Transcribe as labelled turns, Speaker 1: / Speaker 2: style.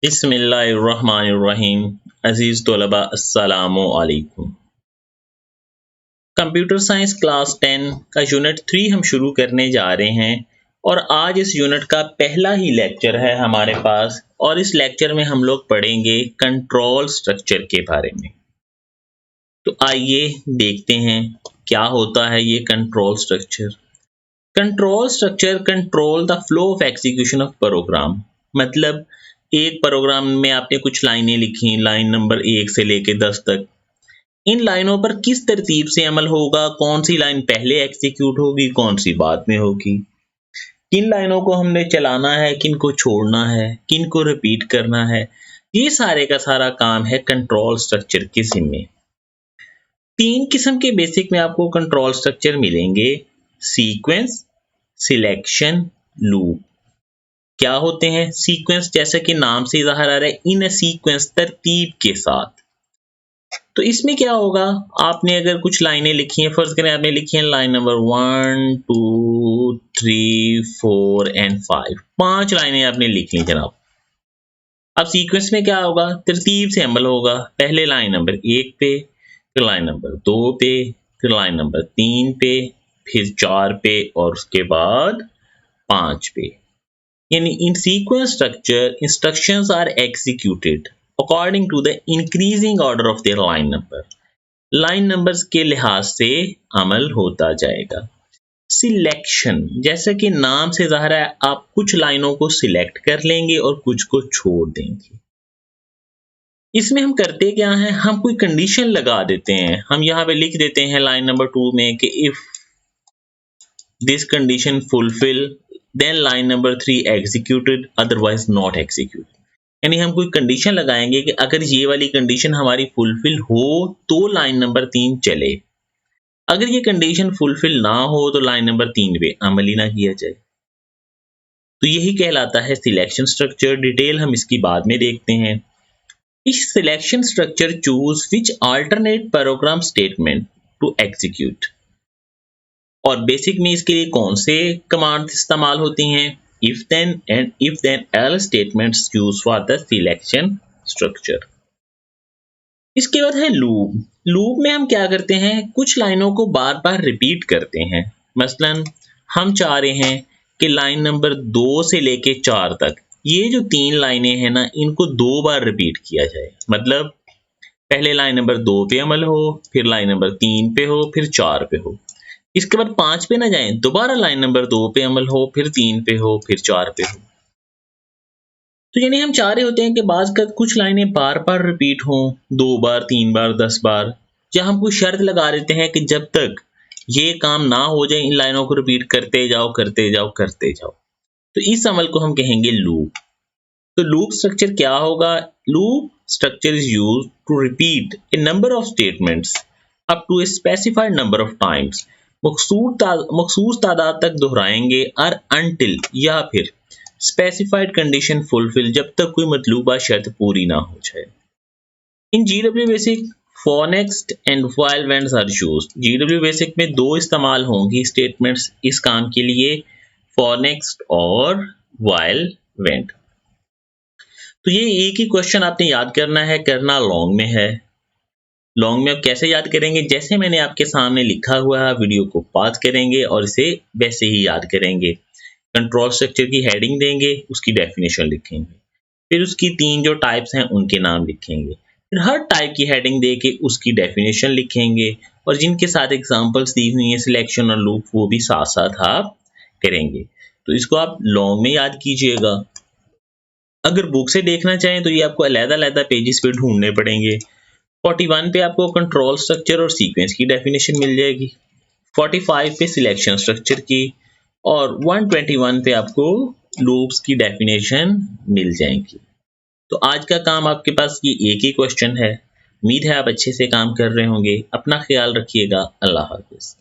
Speaker 1: बिस्मिल्लाहिर्रहमानिर्रहीम। अजीज़ तलबा अस्सलामु अलैकुम। कंप्यूटर साइंस क्लास 10 का यूनिट 3 हम शुरू करने जा रहे हैं और आज इस यूनिट का पहला ही लेक्चर है हमारे पास और इस लेक्चर में हम लोग पढ़ेंगे कंट्रोल स्ट्रक्चर के बारे में। तो आइए देखते हैं क्या होता है ये control structure. Control structure control the flow of execution of program. मतलब एक प्रोग्राम में आपने कुछ लाइनें लिखी, लाइन नंबर 1 से लेके 10 तक। इन लाइनों पर किस तरतीब से अमल होगा, कौन सी लाइन पहले एग्जीक्यूट होगी, कौन सी बाद में होगी, किन लाइनों को हमने चलाना है, किन को छोड़ना है, किन को रिपीट करना है, ये सारे का सारा काम है कंट्रोल स्ट्रक्चर के जिम्मे। 3 किस्म के बेसिक में आपको कंट्रोल स्ट्रक्चर मिलेंगे: सीक्वेंस, सिलेक्शन, लूप। क्या होते हैं सीक्वेंस? जैसे कि नाम से ज़ाहिर आ रहा है, इन सीक्वेंस, तरतीब के साथ। तो इसमें क्या होगा, आपने अगर कुछ लाइनें लिखी हैं, फर्ज करें आपने लिखी हैं लाइन नंबर 1 2 3 4 एंड 5, 5 लाइनें आपने लिख ली जनाब। अब सीक्वेंस में क्या होगा, तरतीब से अमल होगा। पहले लाइन नंबर 1 पे, फिर लाइन नंबर 2 पे, फिर लाइन नंबर 3 पे, फिर 4 पे और उसके बाद 5 पे। यानी in sequence structure, instructions are executed according to the increasing order of their line number. Line numbers के लिहाज से अमल होता जाएगा। सिलेक्शन, जैसे कि नाम से ज़ाहिर है, आप कुछ लाइनों को सिलेक्ट कर लेंगे और कुछ को छोड़ देंगे। इसमें हम करते क्या हैं, हम कोई कंडीशन लगा देते हैं। हम यहाँ पे लिख देते हैं लाइन नंबर 2 में कि if this condition fulfil then line number 3 executed, otherwise not execute. यानी हम कोई कंडीशन लगाएंगे कि अगर ये वाली कंडीशन हमारी फुलफिल हो तो लाइन नंबर 3 चले, अगर ये कंडीशन फुलफिल ना हो तो लाइन नंबर 3 पे अमल ही ना किया जाए। तो यही कहलाता है सिलेक्शन स्ट्रक्चर। डिटेल हम इसकी बाद में देखते हैं। इस selection structure choose which alternate program statement to execute. और बेसिक में इसके लिए कौन से कमांड इस्तेमाल होती हैं? If then and if then else statements use for the selection structure. इसके बाद है लूप। लूप में हम क्या करते हैं, कुछ लाइनों को बार बार रिपीट करते हैं। मसलन हम चाह रहे हैं कि लाइन नंबर 2 से लेके 4 तक ये जो 3 लाइनें हैं ना, इनको 2 बार रिपीट किया जाए। मतलब पहले लाइन नंबर 2 पे अमल हो, फिर लाइन नंबर 3 पे हो, फिर 4 पे हो। इसके बाद 5 पे ना जाएं, दोबारा लाइन नंबर 2 पे अमल हो, फिर 3 पे हो, फिर 4 पे हो। तो यानी हम चाह रहे होते हैं कि बाज़ का कुछ लाइनें बार बार रिपीट हों, 2 बार, 3 बार, 10 बार। या हम कोई शर्त लगा देते हैं कि जब तक ये काम ना हो जाए इन लाइनों को रिपीट करते जाओ करते जाओ करते जाओ। तो इस अमल को हम कहेंगे लूप। तो लूप स्ट्रक्चर क्या होगा? Loop structure is used to repeat a number of statements up to a specified number of times. मखसूस तादाद तक दोहराएंगे और अनटिल, या फिर स्पेसिफाइड कंडीशन फुलफिल, जब तक कोई मतलूबा शर्त पूरी ना हो जाए। In GW basic for next and while wends are used. GW basic में 2 इस्तेमाल होंगी स्टेटमेंट्स इस काम के लिए, फॉर नेक्स्ट और व्हाइल वेंट। तो ये एक ही क्वेश्चन आपने याद करना है, करना लॉन्ग में है। लॉन्ग में आप कैसे याद करेंगे? जैसे मैंने आपके सामने लिखा हुआ है, वीडियो को पॉज करेंगे और इसे वैसे ही याद करेंगे। कंट्रोल स्ट्रक्चर की हेडिंग देंगे, उसकी डेफिनेशन लिखेंगे, फिर उसकी 3 जो टाइप्स हैं उनके नाम लिखेंगे, फिर हर टाइप की हेडिंग दे के उसकी डेफिनेशन लिखेंगे और जिनके साथ एग्जांपल्स दी हुई हैं सिलेक्शन और लूप, वो भी साथ साथ आप करेंगे। तो इसको आप लॉन्ग में याद कीजिएगा। अगर बुक से देखना चाहें तो ये आपको अलग-अलग पेजेस पे ढूंढने पड़ेंगे। 41 पे आपको कंट्रोल स्ट्रक्चर और सीक्वेंस की डेफिनेशन मिल जाएगी, 45 पे सिलेक्शन स्ट्रक्चर की, और 121 पे आपको लूप्स की डेफिनेशन मिल जाएगी। तो आज का काम आपके पास ये एक ही क्वेश्चन है। उम्मीद है आप अच्छे से काम कर रहे होंगे। अपना ख्याल रखिएगा। अल्लाह हाफिज़।